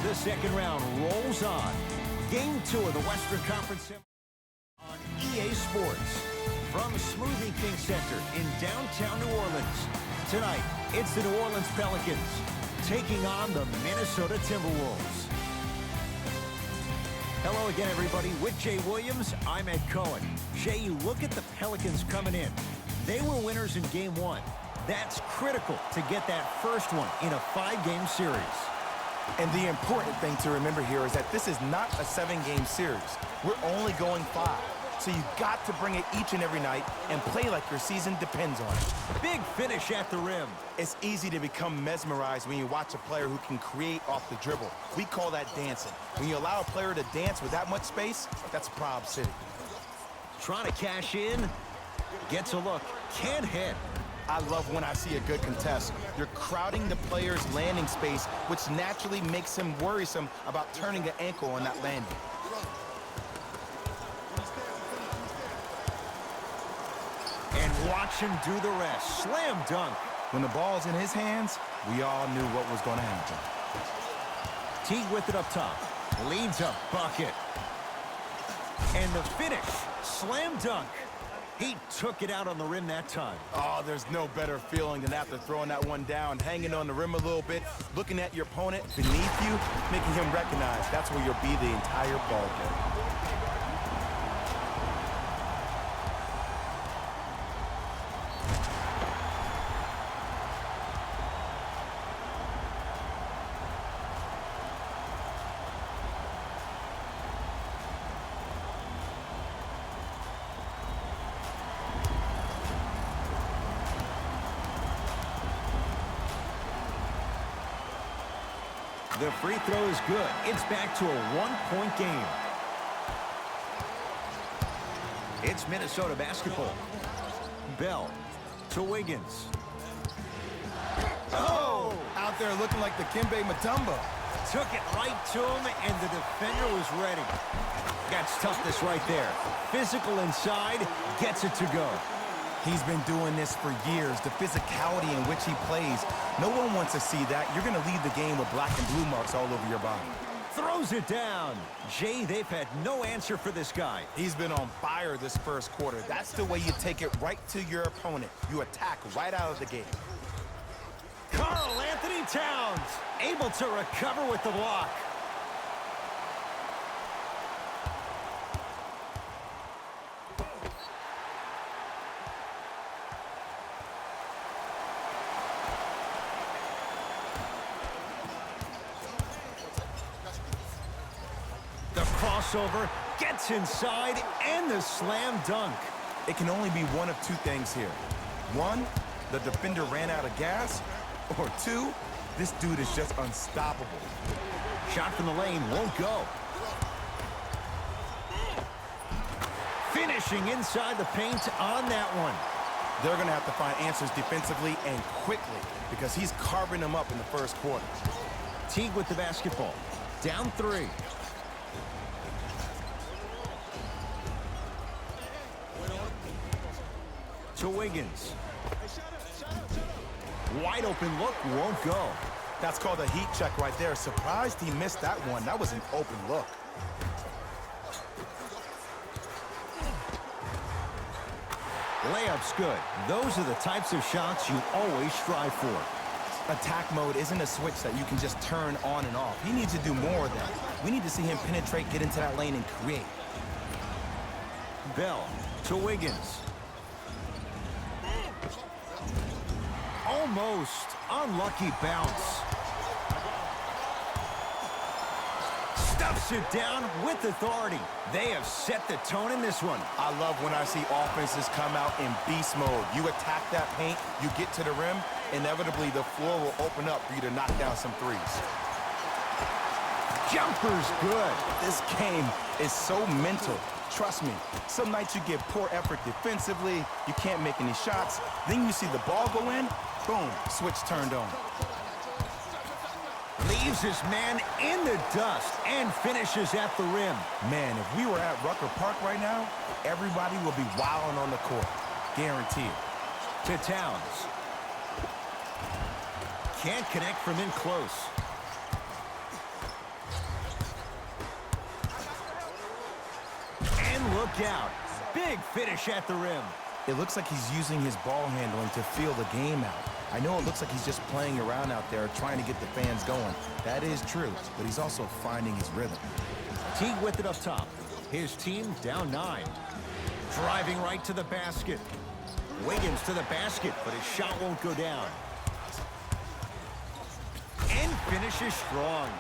The second round rolls on. Game 2 of the Western Conference on EA Sports. From Smoothie King Center in downtown New Orleans. Tonight, it's the New Orleans Pelicans taking on the Minnesota Timberwolves. Hello again, everybody. With Jay Williams, I'm Ed Cohen. Jay, you look at the Pelicans coming in. They were winners in Game 1. That's critical to get that first one in a 5-game series. And the important thing to remember here is that this is not a 7-game series. We're only going 5. So you got to bring it each and every night and play like your season depends on it. Big finish at the rim. It's easy to become mesmerized when you watch a player who can create off the dribble. We call that dancing. When you allow a player to dance with that much space, that's Prob City. Trying to cash in. Gets a look. Can't hit. I love when I see a good contest. You're crowding the player's landing space, which naturally makes him worrisome about turning the ankle on that landing. And watch him do the rest. Slam dunk. When the ball's in his hands, we all knew what was going to happen. Teague with it up top. Leads a bucket. And the finish. Slam dunk. He took it out on the rim that time. Oh, there's no better feeling than after throwing that one down, hanging on the rim a little bit, looking at your opponent beneath you, making him recognize that's where you'll be the entire ball game. The free throw is good. It's back to a 1-point game. It's Minnesota basketball. Bell to Wiggins. Oh! Out there looking like the Kimbe Mutombo. Took it right to him, and the defender was ready. That's toughness right there. Physical inside, gets it to go. He's been doing this for years, the physicality in which he plays. No one wants to see that. You're going to leave the game with black and blue marks all over your body. Throws it down. Jay, they've had no answer for this guy. He's been on fire this first quarter. That's the way you take it right to your opponent. You attack right out of the gate. Karl Anthony Towns, able to recover with the block. Crossover, gets inside, and the slam dunk. It can only be one of two things here. One, the defender ran out of gas, or two, this dude is just unstoppable. Shot from the lane won't go. Finishing inside the paint on that one. They're going to have to find answers defensively and quickly because he's carving them up in the first quarter. Teague with the basketball. Down 3. To Wiggins. Wide open look, won't go. That's called a heat check right there. Surprised he missed that one. That was an open look. Layup's good. Those are the types of shots you always strive for. Attack mode isn't a switch that you can just turn on and off. He needs to do more of that. We need to see him penetrate, get into that lane, and create. Bell to Wiggins. Almost unlucky bounce. Stuffs it down with authority. They have set the tone in this one. I love when I see offenses come out in beast mode. You attack that paint, you get to the rim, inevitably the floor will open up for you to knock down some threes. Jumper's good. This game is so mental. Trust me, some nights you get poor effort defensively, you can't make any shots, then you see the ball go in, boom, switch turned on. Leaves his man in the dust and finishes at the rim. Man, if we were at Rucker Park right now, everybody would be wilding on the court. Guaranteed. To Towns. Can't connect from in close. Look out. Big finish at the rim. It looks like he's using his ball handling to feel the game out. I know it looks like he's just playing around out there trying to get the fans going. That is true, but he's also finding his rhythm. Teague with it up top. His team down 9. Driving right to the basket. Wiggins to the basket, but his shot won't go down. And finishes strong.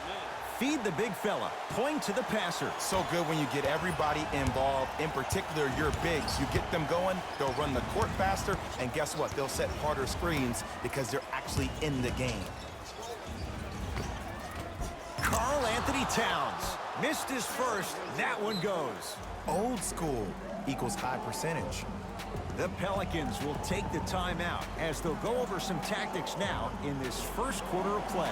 Feed the big fella. Point to the passer. So good when you get everybody involved, in particular your bigs. You get them going, they'll run the court faster, and guess what? They'll set harder screens because they're actually in the game. Karl Anthony Towns. Missed his first. That one goes. Old school equals high percentage. The Pelicans will take the timeout as they'll go over some tactics now in this first quarter of play.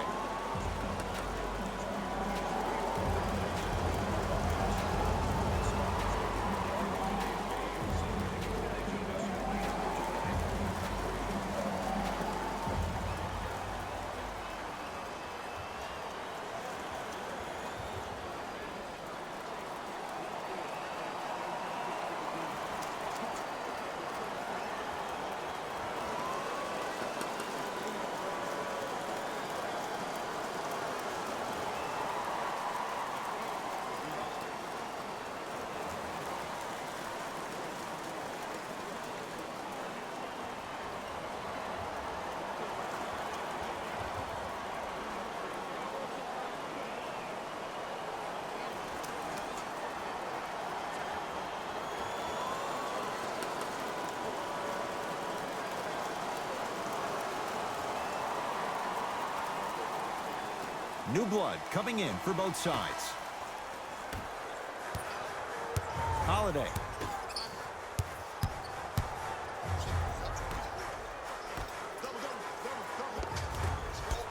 New blood coming in for both sides. Holiday.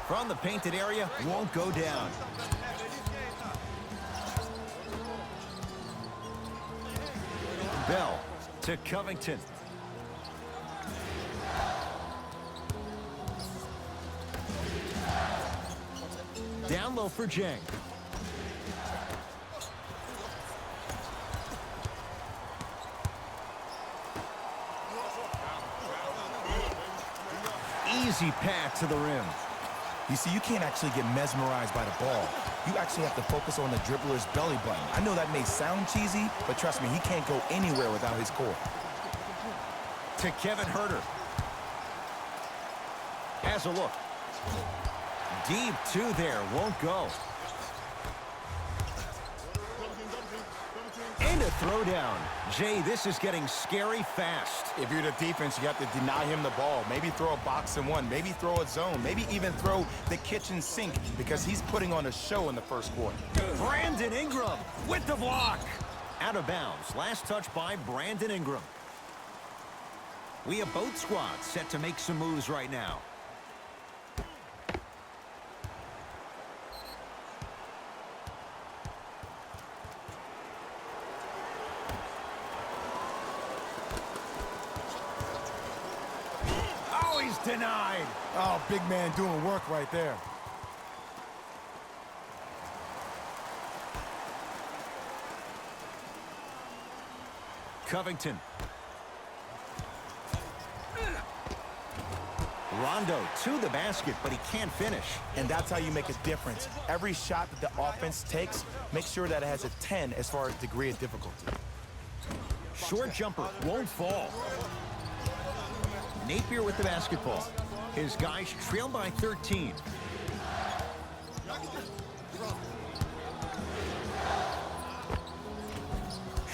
From the painted area, won't go down. Bell to Covington. Down low for Jang. Easy pass to the rim. You see, you can't actually get mesmerized by the ball. You actually have to focus on the dribbler's belly button. I know that may sound cheesy, but trust me, he can't go anywhere without his core. To Kevin Huerter. Has a look. Deep two there, won't go. And a throwdown. Jay, this is getting scary fast. If you're the defense, you have to deny him the ball. Maybe throw a box and one. Maybe throw a zone. Maybe even throw the kitchen sink because he's putting on a show in the first quarter. Brandon Ingram with the block. Out of bounds. Last touch by Brandon Ingram. We have both squads set to make some moves right now. Denied. Oh, big man doing work right there. Covington. Rondo to the basket, but he can't finish. And that's how you make a difference. Every shot that the offense takes, make sure that it has a 10 as far as degree of difficulty. Short jumper won't fall. Napier with the basketball. His guys trail by 13.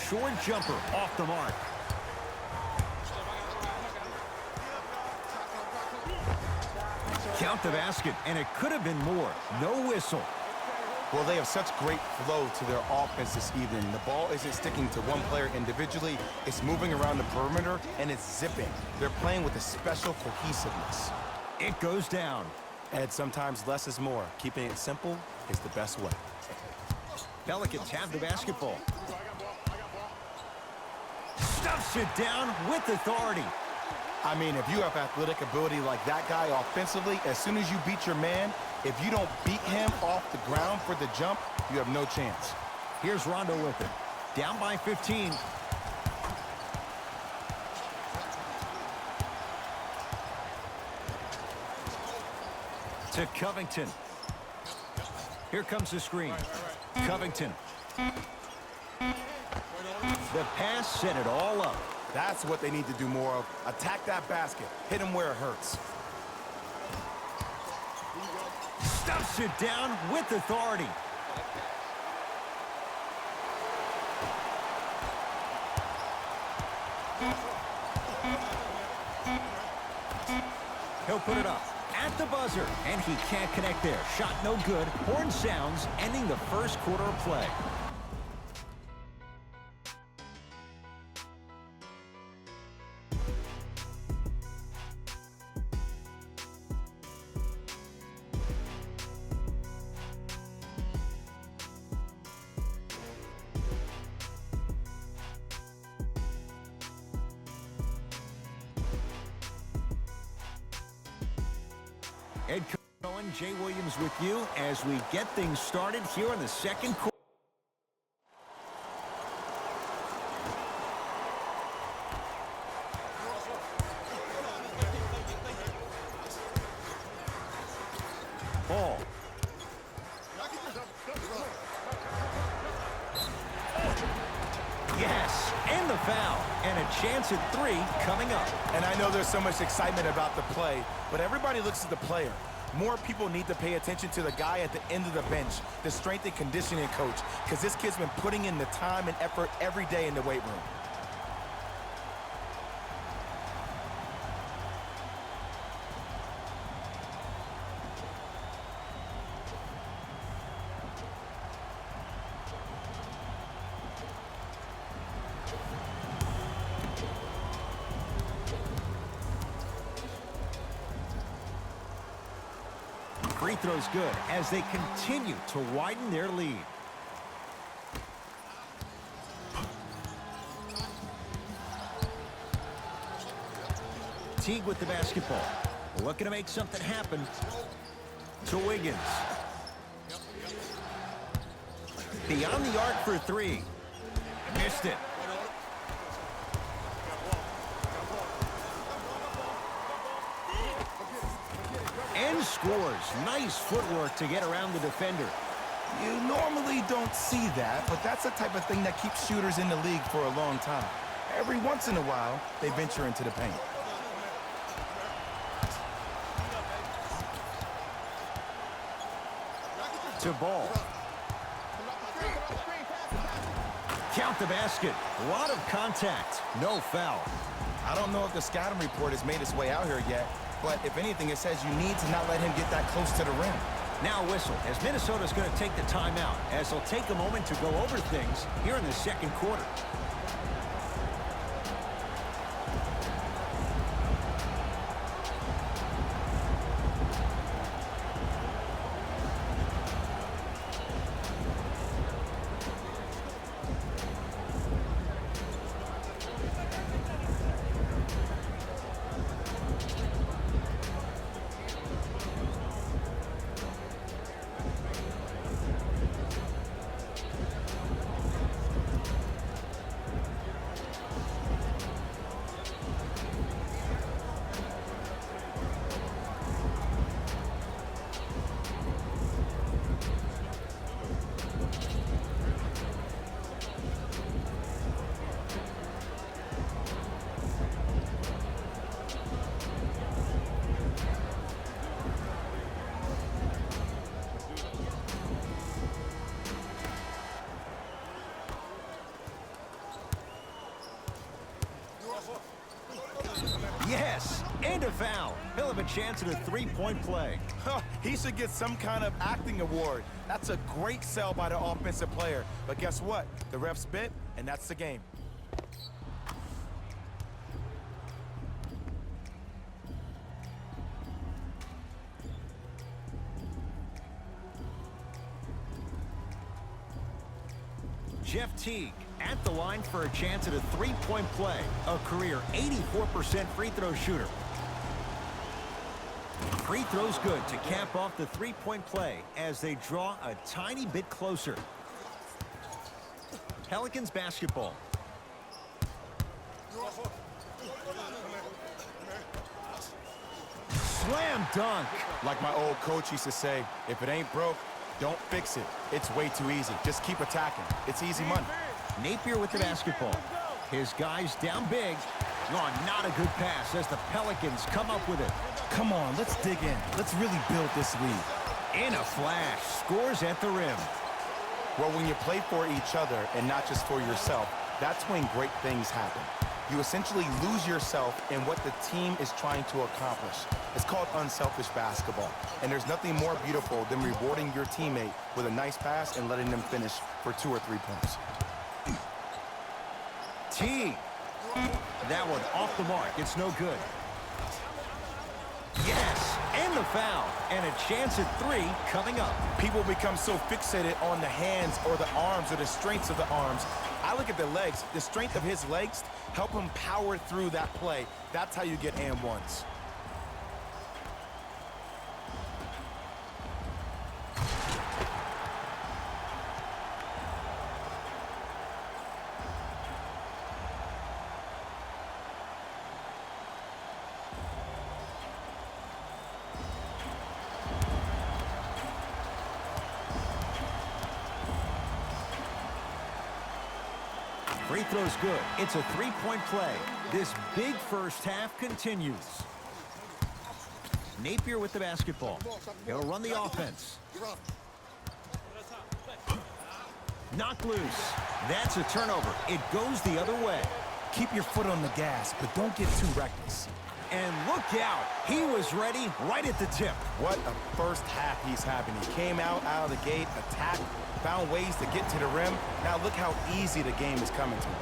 Short jumper off the mark. Count the basket, and it could have been more. No whistle. Well, they have such great flow to their offense this evening. The ball isn't sticking to one player individually. It's moving around the perimeter, and it's zipping. They're playing with a special cohesiveness. It goes down. And sometimes less is more. Keeping it simple is the best way. Pelicans have the basketball. Stuffs it down with authority. I mean, if you have athletic ability like that guy offensively, as soon as you beat your man, if you don't beat him off the ground for the jump, you have no chance. Here's Rondo with it. Down by 15. To Covington. Here comes the screen. Covington. The pass set it all up. That's what they need to do more of. Attack that basket. Hit him where it hurts. Stuffs it down with authority. He'll put it up at the buzzer, and he can't connect there. Shot no good. Horn sounds, ending the first quarter of play. Head coach Owen, Jay Williams with you as we get things started here in the second quarter. Ball. Yes, and the foul. And a chance at three coming up. And I know there's so much excitement about the play, but everybody looks at the player. More people need to pay attention to the guy at the end of the bench, the strength and conditioning coach, because this kid's been putting in the time and effort every day in the weight room. Free throw's good as they continue to widen their lead. Teague with the basketball. Looking to make something happen. To Wiggins. Beyond the arc for three. Missed it. And scores. Nice footwork to get around the defender. You normally don't see that, but that's the type of thing that keeps shooters in the league for a long time. Every once in a while, they venture into the paint. To Ball. Count the basket. A lot of contact. No foul. I don't know if the scouting report has made its way out here yet, but if anything, it says you need to not let him get that close to the rim. Now whistle as Minnesota's going to take the timeout as they'll take a moment to go over things here in the second quarter. Yes, and a foul. He'll have a chance at a three-point play. He should get some kind of acting award. That's a great sell by the offensive player. But guess what? The refs bit, and that's the game. Jeff Teague at the line for a chance at a three-point play. A career 84% free throw shooter. Free throw's good to cap off the three-point play as they draw a tiny bit closer. Pelicans basketball. Slam dunk. Like my old coach used to say, if it ain't broke, don't fix it. It's way too easy. Just keep attacking. It's easy money. Napier with the basketball. His guys down big. Oh, not a good pass as the Pelicans come up with it. Come on, let's dig in. Let's really build this lead. In a flash, scores at the rim. Well, when you play for each other and not just for yourself, that's when great things happen. You essentially lose yourself in what the team is trying to accomplish. It's called unselfish basketball. And there's nothing more beautiful than rewarding your teammate with a nice pass and letting them finish for 2 or 3 points. T. That one off the mark. It's no good. Yes, and the foul. And a chance at 3 coming up. People become so fixated on the hands or the arms or the strengths of the arms. I look at the legs. The strength of his legs help him power through that play. That's how you get and ones. Free throw's good. It's a 3-point play. This big first half continues. Napier with the basketball. He'll run the offense. Knocked loose. That's a turnover. It goes the other way. Keep your foot on the gas, but don't get too reckless. And look out. He was ready right at the tip. What a first half he's having. He came out of the gate, attacked, found ways to get to the rim. Now look how easy the game is coming to him.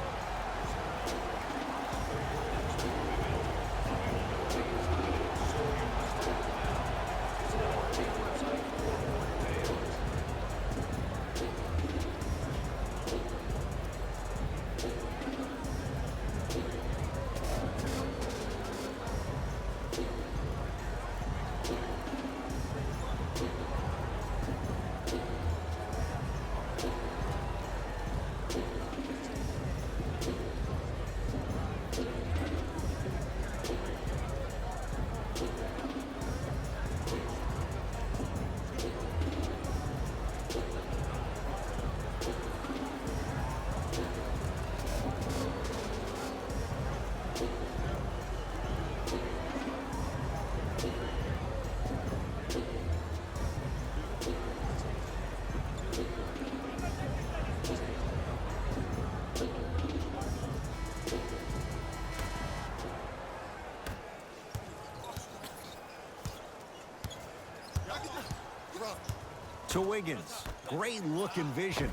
To Wiggins. Great look and vision.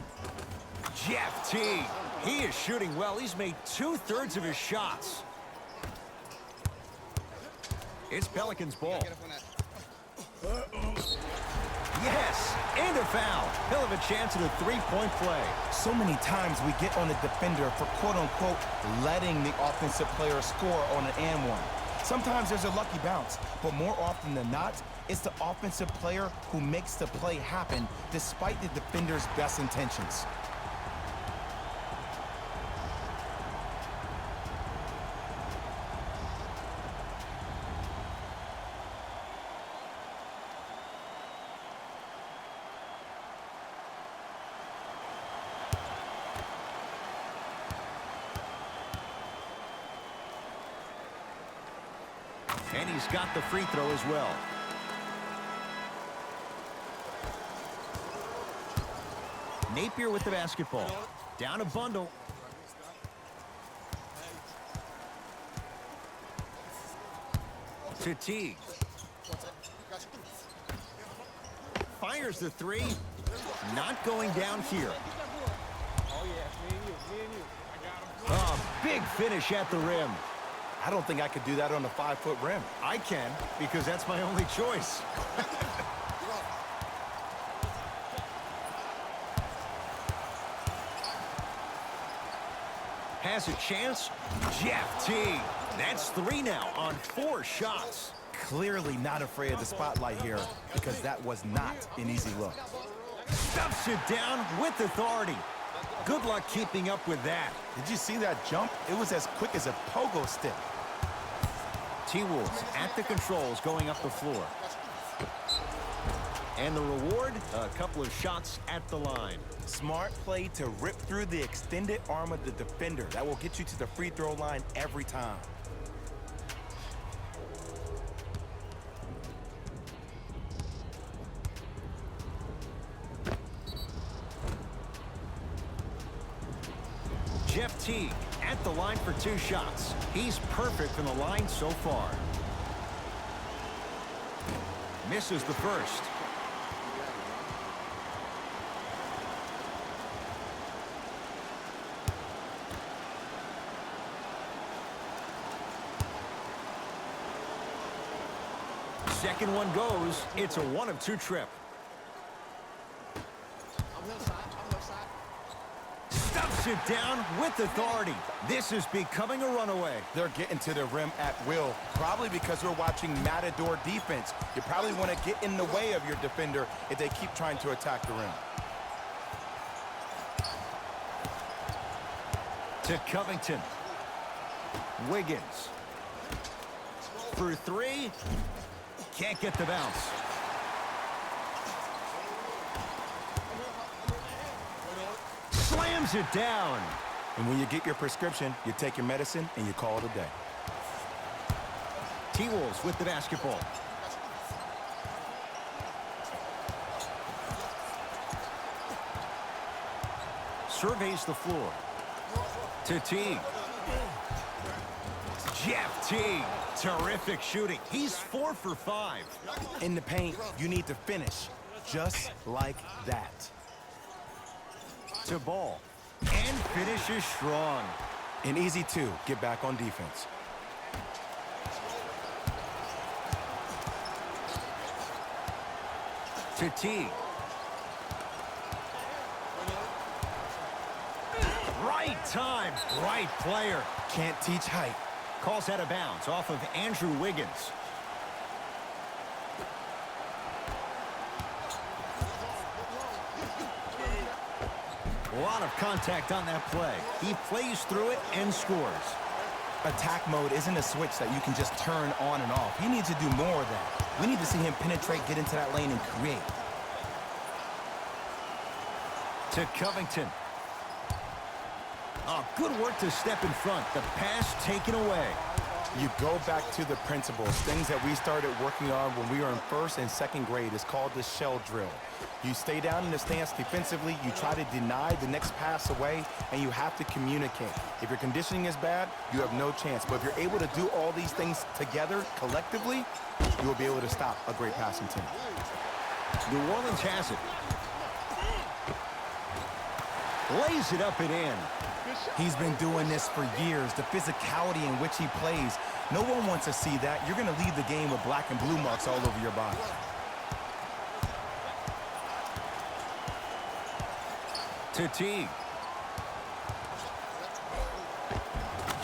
Jeff T. He is shooting well. He's made 2/3 of his shots. It's Pelicans ball. Yes, and a foul. He'll have a chance at a 3-point play. So many times we get on the defender for quote-unquote letting the offensive player score on an and one. Sometimes there's a lucky bounce, but more often than not, it's the offensive player who makes the play happen despite the defender's best intentions. And he's got the free throw as well. Napier with the basketball. Down a bundle. To Teague. Fires the 3. Not going down here. A big finish at the rim. I don't think I could do that on a 5-foot rim. I can, because that's my only choice. Has a chance. Jeff T. That's 3 now on 4 shots. Clearly not afraid of the spotlight here, because that was not an easy look. Stuffs it down with authority. Good luck keeping up with that. Did you see that jump? It was as quick as a pogo stick. T-Wolves at the controls going up the floor. And the reward, a couple of shots at the line. Smart play to rip through the extended arm of the defender. That will get you to the free throw line every time. Jeff Teague at the line for 2 shots. He's perfect from the line so far. Misses the first. Second one goes. It's a 1 of 2 trip. Stuffs it down with authority. This is becoming a runaway. They're getting to the rim at will, probably because we're watching Matador defense. You probably want to get in the way of your defender if they keep trying to attack the rim. To Covington. Wiggins. For 3. Can't get the bounce. Slams it down. And when you get your prescription, you take your medicine and you call it a day. T-Wolves with the basketball. Surveys the floor. To Teague. Jeff Teague. Terrific shooting. He's 4 for 5. In the paint, you need to finish just like that. To Ball. And finishes strong. An easy 2. Get back on defense. To Teague. Right time. Right player. Can't teach height. Calls out of bounds off of Andrew Wiggins. A lot of contact on that play. He plays through it and scores. Attack mode isn't a switch that you can just turn on and off. He needs to do more of that. We need to see him penetrate, get into that lane, and create. To Covington. Oh, good work to step in front. The pass taken away. You go back to the principles, things that we started working on when we were in 1st and 2nd grade. It's called the shell drill. You stay down in the stance defensively, you try to deny the next pass away, and you have to communicate. If your conditioning is bad, you have no chance. But if you're able to do all these things together, collectively, you will be able to stop a great passing team. New Orleans has it. Lays it up and in. He's been doing this for years. The physicality in which he plays, no one wants to see that. You're going to leave the game with black and blue marks all over your body. To Teague.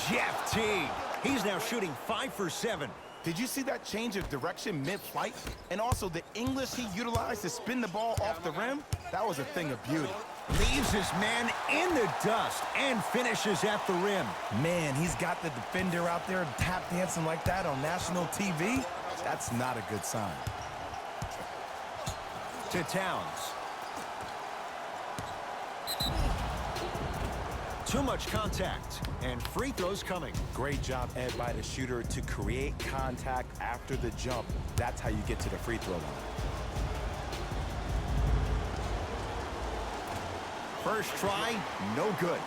Jeff Teague. He's now shooting 5 for 7. Did you see that change of direction mid-flight? And also the English he utilized to spin the ball off the rim? That was a thing of beauty. Leaves his man in the dust and finishes at the rim. Man, he's got the defender out there tap dancing like that on national TV. That's not a good sign. To Towns. Too much contact, and free throws coming. Great job, Ed, by the shooter to create contact after the jump. That's how you get to the free throw line. First try, no good.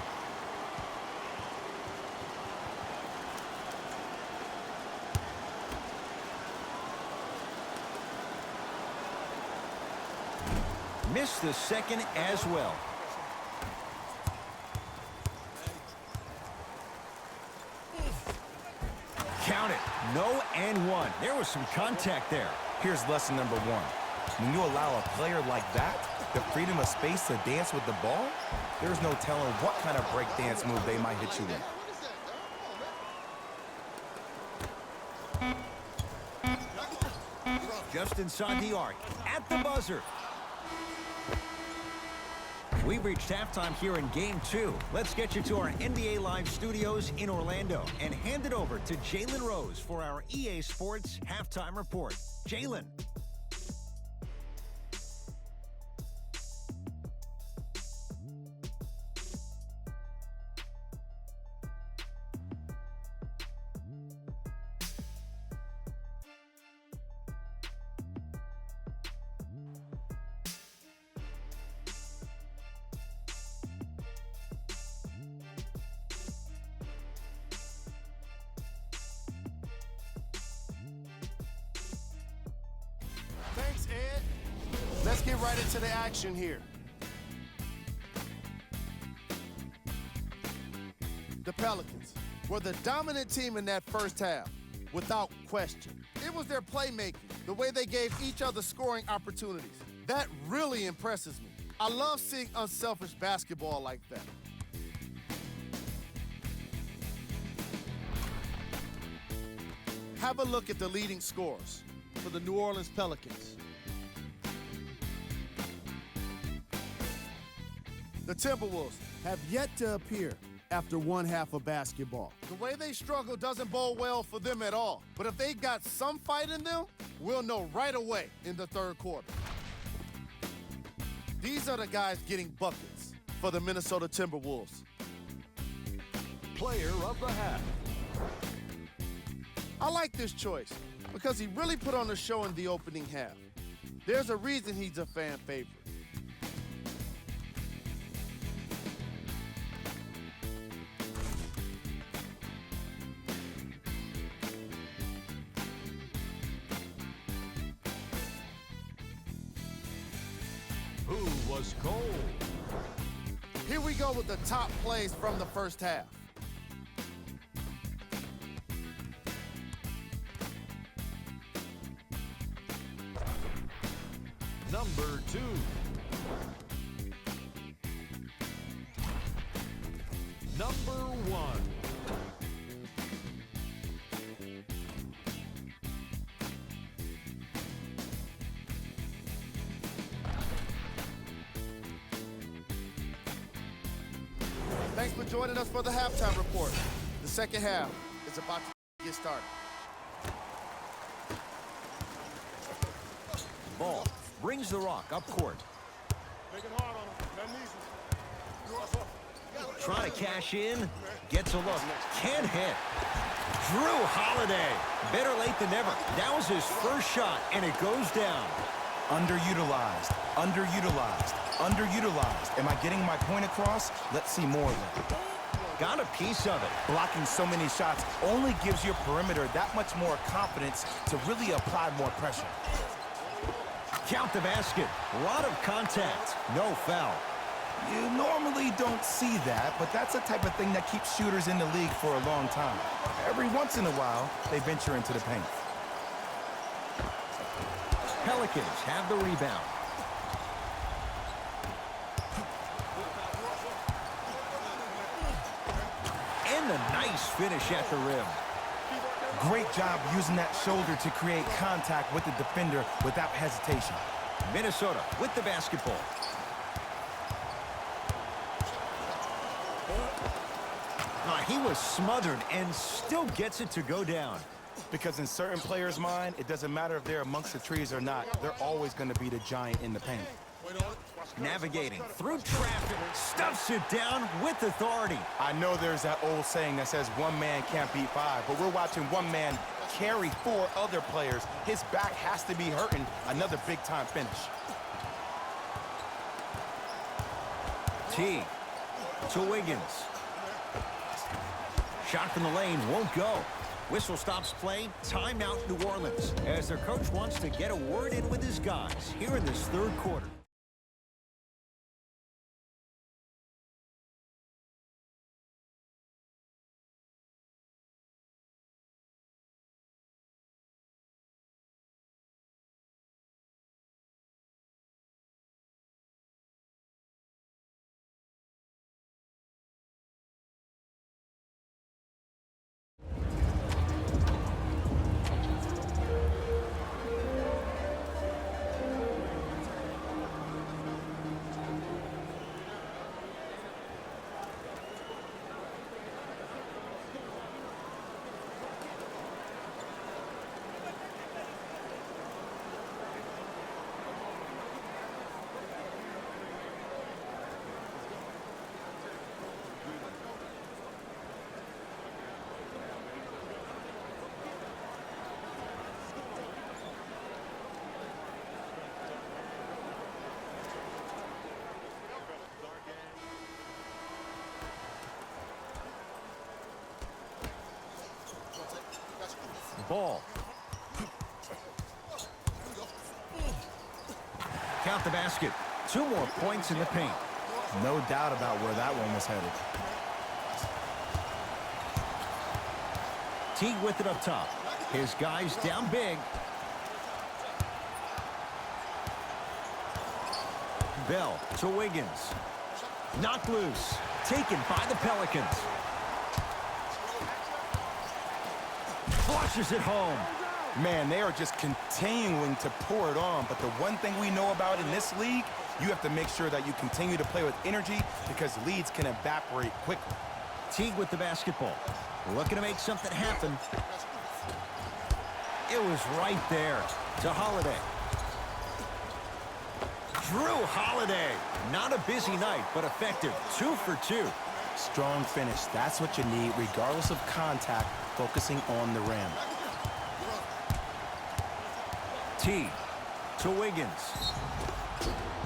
Missed the second as well. Count it. No and 1. There was some contact there. Here's lesson number 1. When you allow a player like that the freedom of space to dance with the ball, there's no telling what kind of break dance move they might hit you with. Just inside the arc. At the buzzer. We've reached halftime here in Game 2. Let's get you to our NBA Live studios in Orlando and hand it over to Jalen Rose for our EA Sports Halftime Report. Jalen. Thanks, Ed. Let's get right into the action here. The Pelicans were the dominant team in that first half, without question. It was their playmaking, the way they gave each other scoring opportunities. That really impresses me. I love seeing unselfish basketball like that. Have a look at the leading scorers for the New Orleans Pelicans. The Timberwolves have yet to appear after one half of basketball. The way they struggle doesn't bode well for them at all. But if they got some fight in them, we'll know right away in the third quarter. These are the guys getting buckets for the Minnesota Timberwolves. Player of the half. I like this choice because he really put on a show in the opening half. There's a reason he's a fan favorite. Who was cold? Here we go with the top plays from the first half. Number 2. Number 1. Thanks for joining us for the halftime report. The second half is about to get started. Ball brings the rock up court. Make it hard on him. Nothing easy. Trying to cash in. Gets a look. Can't hit. Drew Holiday. Better late than never. That was his first shot, and it goes down. Underutilized, underutilized, underutilized. Am I getting my point across? Let's see more of it. Got a piece of it. Blocking so many shots only gives your perimeter that much more confidence to really apply more pressure. Count the basket. A lot of contact. No foul. You normally don't see that, but that's the type of thing that keeps shooters in the league for a long time. Every once in a while, they venture into the paint. Pelicans have the rebound. And a nice finish at the rim. Great job using that shoulder to create contact with the defender without hesitation. Minnesota with the basketball. He was smothered and still gets it to go down. Because in certain players' mind, it doesn't matter if they're amongst the trees or not. They're always going to be the giant in the paint. Navigating through traffic, stuffs it down with authority. I know there's that old saying that says one man can't beat five, but we're watching one man carry 4 other players. His back has to be hurting. Another big-time finish. T to Wiggins. Shot from the lane won't go. Whistle stops play. Timeout New Orleans as their coach wants to get a word in with his guys here in this third quarter. ball. Count the basket. 2 more points in the paint. No doubt about where that one was headed. Teague with it up top. His guys down big. Bell to Wiggins. Knocked loose. Taken by the Pelicans. Flushes it home. Man, they are just continuing to pour it on. But the one thing we know about in this league, you have to make sure that you continue to play with energy because leads can evaporate quickly. Teague with the basketball. Looking to make something happen. It was right there to Holiday. Drew Holiday. Not a busy night, but effective. 2 for 2. Strong finish. That's what you need, regardless of contact, focusing on the rim. Teague to Wiggins.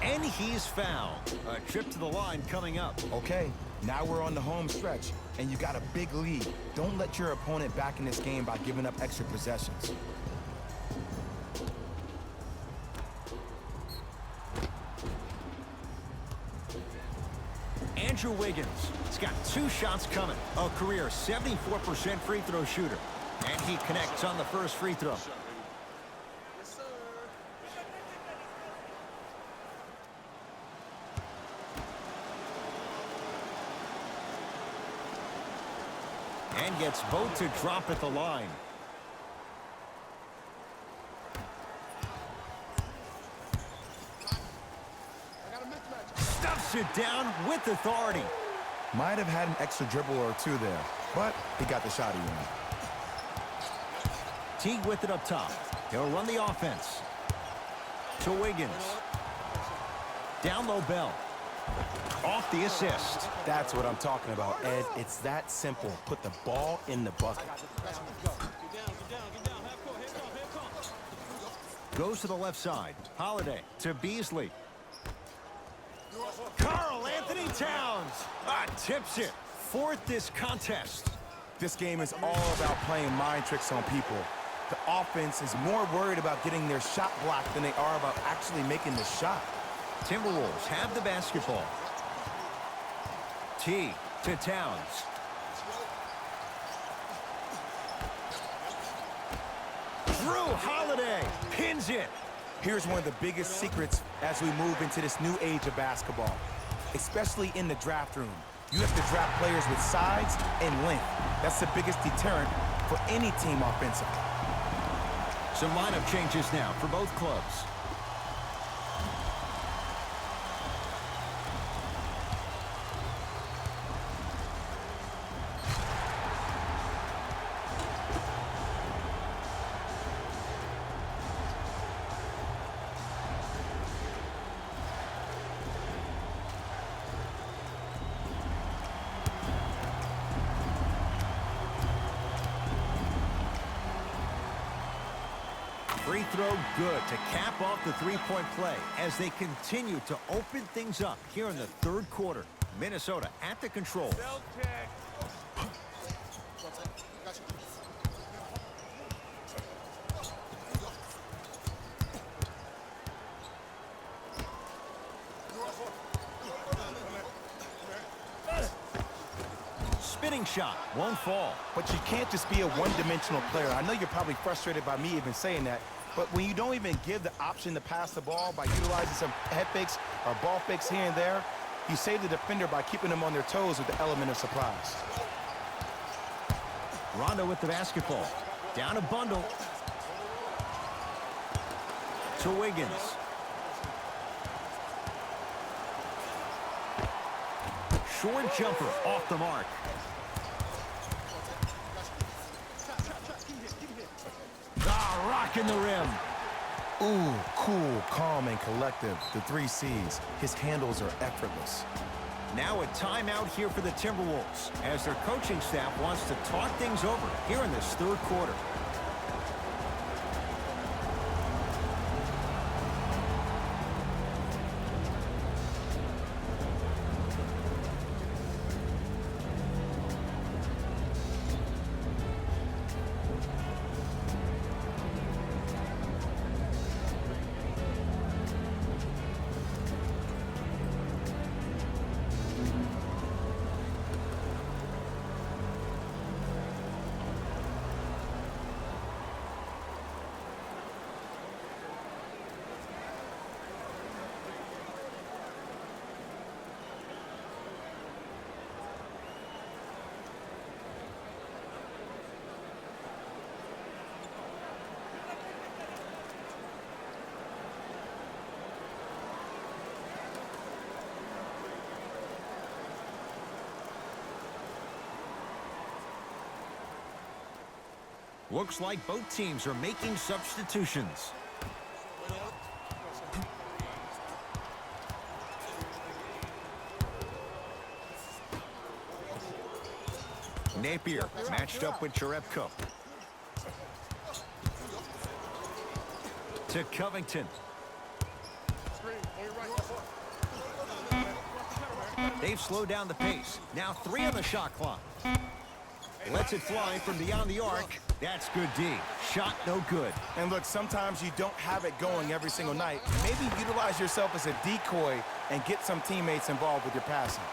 And he's fouled. A trip to the line coming up. Okay, now we're on the home stretch, and you got a big lead. Don't let your opponent back in this game by giving up extra possessions. Andrew Wiggins. He's got 2 shots coming. A career 74% free throw shooter. And he connects on the first free throw. And gets both to drop at the line. Stuffs it down with authority. Might have had an extra dribble or 2 there, but he got the shot he wanted. Teague with it up top. He'll run the offense. To Wiggins. Down low Bell. Off the assist. That's what I'm talking about, Ed. It's that simple. Put the ball in the bucket. Goes to the left side. Holiday to Beasley. Karl Anthony Towns. Tips it. 4th this contest. This game is all about playing mind tricks on people. The offense is more worried about getting their shot blocked than they are about actually making the shot. Timberwolves have the basketball. Teague to Towns. Drew Holiday pins it. Here's one of the biggest secrets as we move into this new age of basketball, especially in the draft room. You have to draft players with size and length. That's the biggest deterrent for any team offensively. Some lineup changes now for both clubs. Free throw good to cap off the 3-point play as they continue to open things up here in the 3rd quarter. Minnesota at the control. Spinning shot, won't fall. But you can't just be a one-dimensional player. I know you're probably frustrated by me even saying that, but when you don't even give the option to pass the ball by utilizing some head fakes or ball fakes here and there, you save the defender by keeping them on their toes with the element of surprise. Rondo with the basketball. Down a bundle. To Wiggins. Short jumper off the mark. Rocking the rim. Ooh, cool, calm, and collective. The 3 C's. His handles are effortless. Now a timeout here for the Timberwolves as their coaching staff wants to talk things over here in this 3rd quarter. Looks like both teams are making substitutions. Napier matched up with Jerebko. To Covington. They've slowed down the pace. Now 3 on the shot clock. Lets it fly from beyond the arc. That's good D. Shot no good. And look, sometimes you don't have it going every single night. Maybe utilize yourself as a decoy and get some teammates involved with your passing.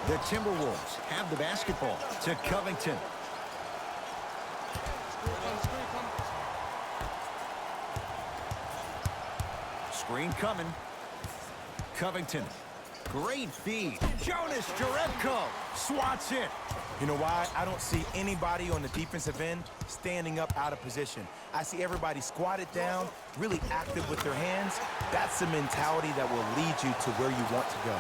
The Timberwolves have the basketball. To Covington. Screen coming. Covington. Great feed. Jonas Jerebko swats it. You know why? I don't see anybody on the defensive end standing up out of position. I see everybody squatted down, really active with their hands. That's the mentality that will lead you to where you want to go.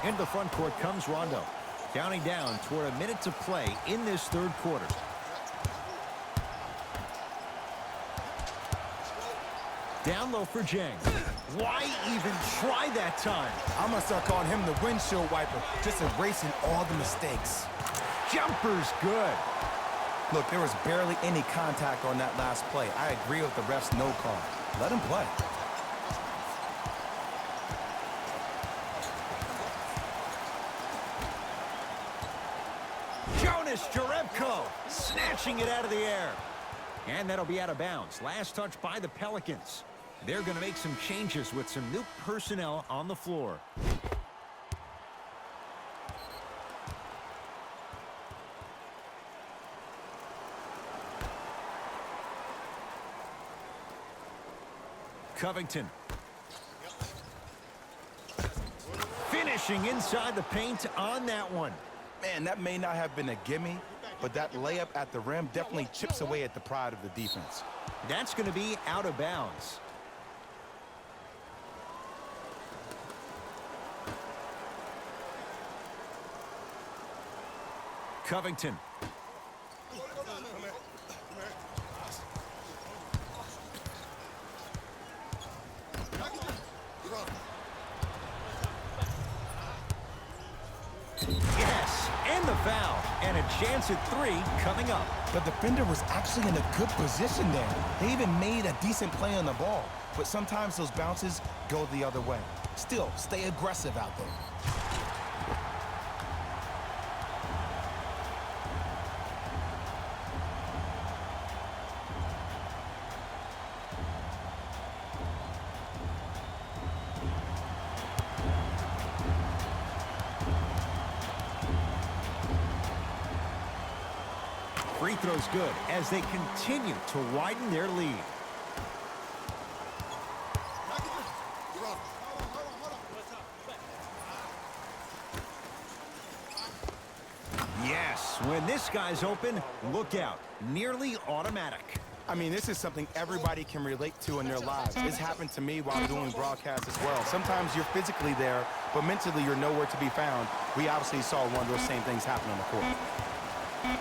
Into the front court comes Rondo. Counting down toward a minute to play in this third quarter. Down low for Jang. Why even try that time? I'm going to start calling him the windshield wiper, just erasing all the mistakes. Jumper's good. Look, there was barely any contact on that last play. I agree with the ref's no call. Let him play. Jonas Jerebko snatching it out of the air. And that'll be out of bounds. Last touch by the Pelicans. They're going to make some changes with some new personnel on the floor. Covington. Finishing inside the paint on that one. Man, that may not have been a gimme, but that layup at the rim definitely chips away at the pride of the defense. That's going to be out of bounds. Covington. Yes, and the foul, and a chance at 3 coming up. The defender was actually in a good position there. They even made a decent play on the ball, but sometimes those bounces go the other way. Still, stay aggressive out there. Free throw's good as they continue to widen their lead. Yes, when this guy's open, look out. Nearly automatic. I mean, this is something everybody can relate to in their lives. This happened to me while doing broadcast as well. Sometimes you're physically there, but mentally you're nowhere to be found. We obviously saw one of those same things happen on the court.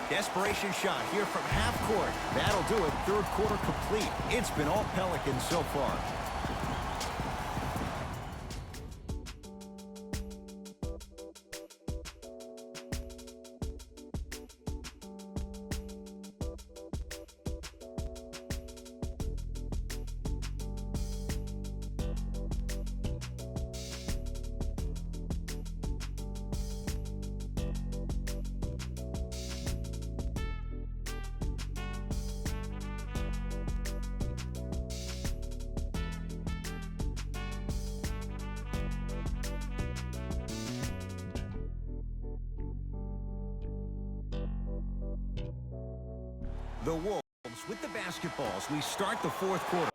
Desperation shot here from half court. That'll do it. Third quarter complete. It's been all Pelicans so far. The Wolves with the basketballs. We start the fourth quarter.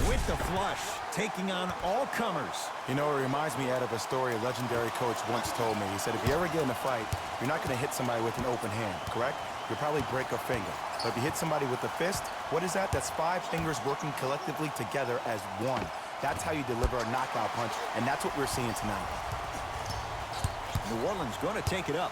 With the flush, taking on all comers. You know, it reminds me, Ed, of a story a legendary coach once told me. He said, if you ever get in a fight, you're not going to hit somebody with an open hand, correct? You'll probably break a finger. But if you hit somebody with a fist, what is that? That's 5 fingers working collectively together as one. That's how you deliver a knockout punch, and that's what we're seeing tonight. New Orleans going to take it up.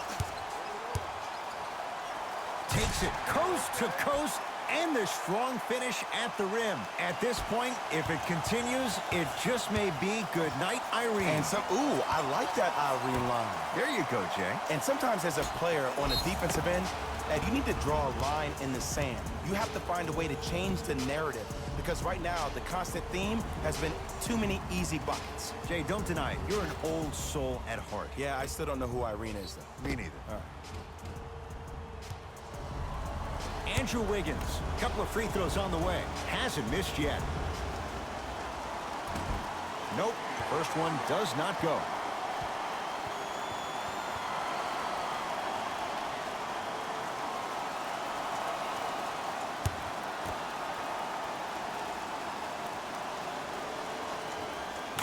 Takes it coast to coast, and the strong finish at the rim. At this point, if it continues, it just may be good night, Irene. And ooh, I like that Irene line. There you go, Jay. And sometimes as a player on a defensive end, Ed, you need to draw a line in the sand. You have to find a way to change the narrative, because right now the constant theme has been too many easy buckets. Jay, don't deny it. You're an old soul at heart. Yeah, I still don't know who Irene is, though. Me neither. All right. Andrew Wiggins, a couple of free throws on the way. Hasn't missed yet. Nope, first one does not go.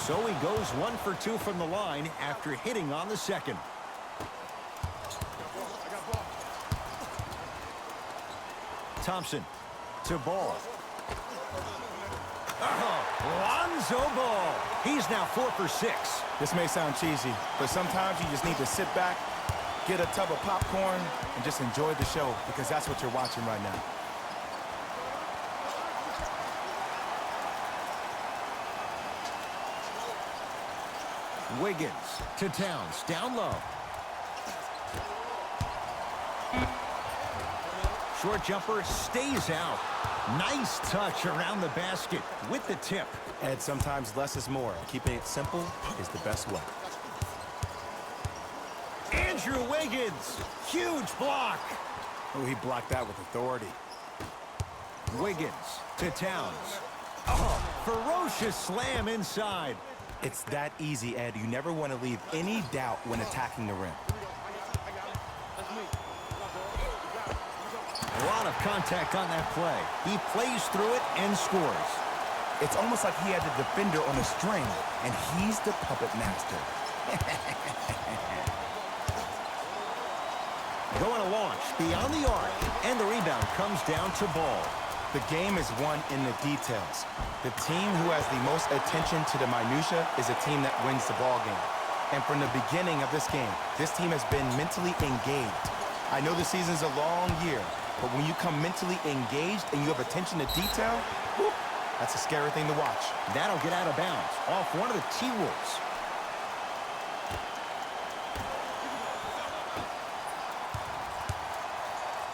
So he goes 1 for 2 from the line after hitting on the second. Thompson to Ball. Lonzo Ball. He's now 4 for 6. This may sound cheesy, but sometimes you just need to sit back, get a tub of popcorn, and just enjoy the show, because that's what you're watching right now. Wiggins to Towns, down low. Short jumper stays out. Nice touch around the basket with the tip. Ed, sometimes less is more. Keeping it simple is the best way. Andrew Wiggins, huge block. Oh, he blocked that with authority. Wiggins to Towns. Oh, ferocious slam inside. It's that easy, Ed. You never want to leave any doubt when attacking the rim. A lot of contact on that play. He plays through it and scores. It's almost like he had the defender on a string, and he's the puppet master. Going to launch beyond the arc, and the rebound comes down to Ball. The game is won in the details. The team who has the most attention to the minutia is a team that wins the ball game. And from the beginning of this game, this team has been mentally engaged. I know the season's a long year, but when you come mentally engaged and you have attention to detail, whoop, that's a scary thing to watch. That'll get out of bounds off one of the T-Wolves.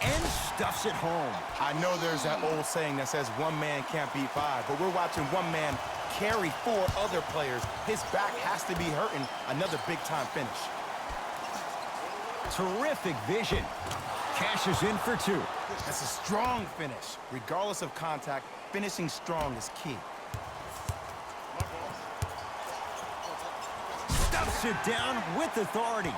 And stuffs it home. I know there's that old saying that says one man can't beat 5, but we're watching one man carry 4 other players. His back has to be hurting. Another big-time finish. Terrific vision. Cashes in for 2. That's a strong finish. Regardless of contact, finishing strong is key. Stuffs it down with authority.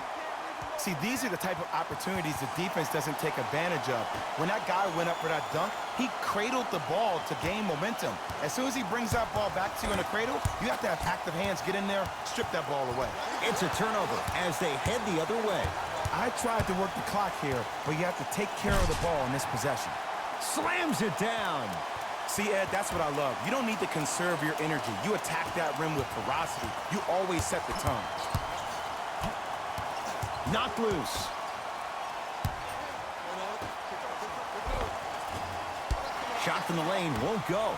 See, these are the type of opportunities the defense doesn't take advantage of. When that guy went up for that dunk, he cradled the ball to gain momentum. As soon as he brings that ball back to you in a cradle, you have to have active hands, get in there, strip that ball away. It's a turnover as they head the other way. I tried to work the clock here, but you have to take care of the ball in this possession. Slams it down. See, Ed, that's what I love. You don't need to conserve your energy. You attack that rim with ferocity. You always set the tone. Knocked loose. Shot from the lane won't go.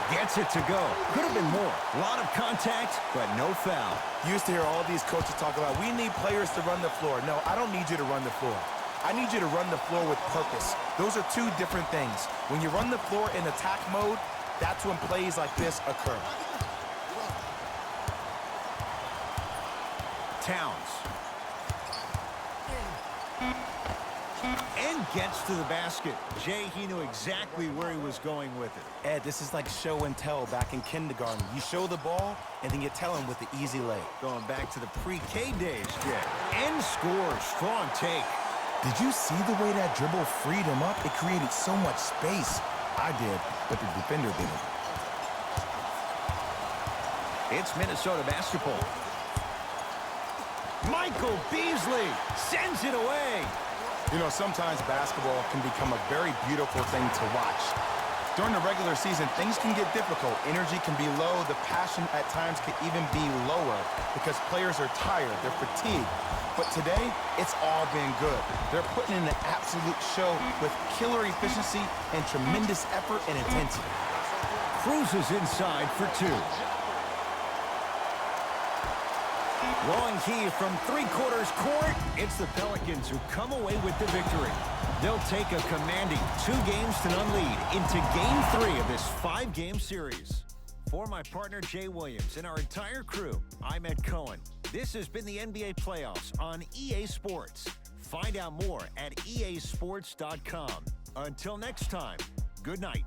Gets it to go. Could have been more. A lot of contact, but no foul. You used to hear all these coaches talk about, we need players to run the floor. No, I don't need you to run the floor. I need you to run the floor with purpose. Those are 2 different things. When you run the floor in attack mode, that's when plays like this occur. Towns. And gets to the basket. Jay, he knew exactly where he was going with it. Ed, this is like show and tell back in kindergarten. You show the ball, and then you tell him with the easy lay. Going back to the pre-K days, Jay. And scores. Strong take. Did you see the way that dribble freed him up? It created so much space. I did, but the defender didn't. It's Minnesota basketball. Michael Beasley sends it away. You know, sometimes basketball can become a very beautiful thing to watch. During the regular season, things can get difficult. Energy can be low. The passion at times can even be lower because players are tired. They're fatigued. But today, it's all been good. They're putting in an absolute show with killer efficiency and tremendous effort and intensity. Cruises inside for two. Long heave from three-quarters court. It's the Pelicans who come away with the victory. They'll take a commanding 2-0 lead into Game 3 of this 5-game series. For my partner Jay Williams and our entire crew, I'm Ed Cohen. This has been the NBA Playoffs on EA Sports. Find out more at easports.com. Until next time, good night.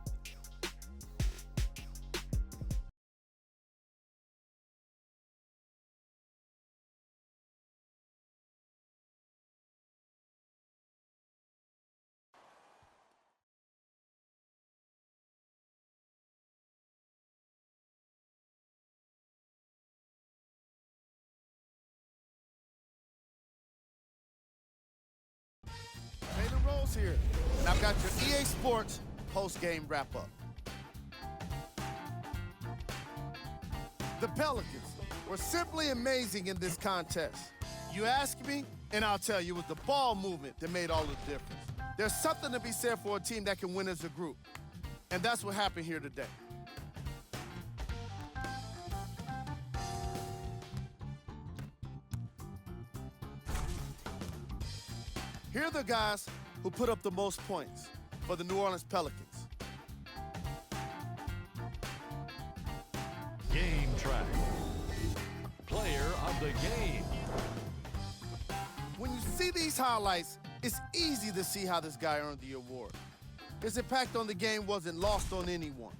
Taylor Rose here, and I've got your EA Sports post-game wrap-up. The Pelicans were simply amazing in this contest. You ask me, and I'll tell you, it was the ball movement that made all the difference. There's something to be said for a team that can win as a group, and that's what happened here today. Here are the guys who put up the most points for the New Orleans Pelicans. Game track. Player of the game. When you see these highlights, it's easy to see how this guy earned the award. His impact on the game wasn't lost on anyone.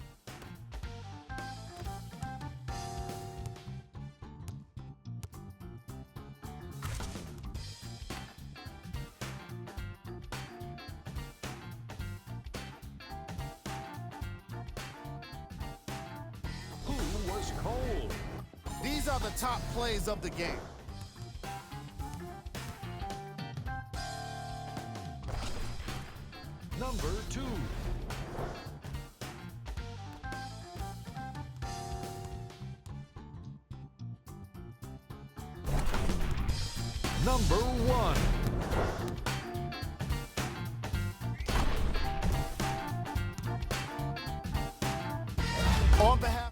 Who was cold? These are the top plays of the game. Number 2. Number 1. On behalf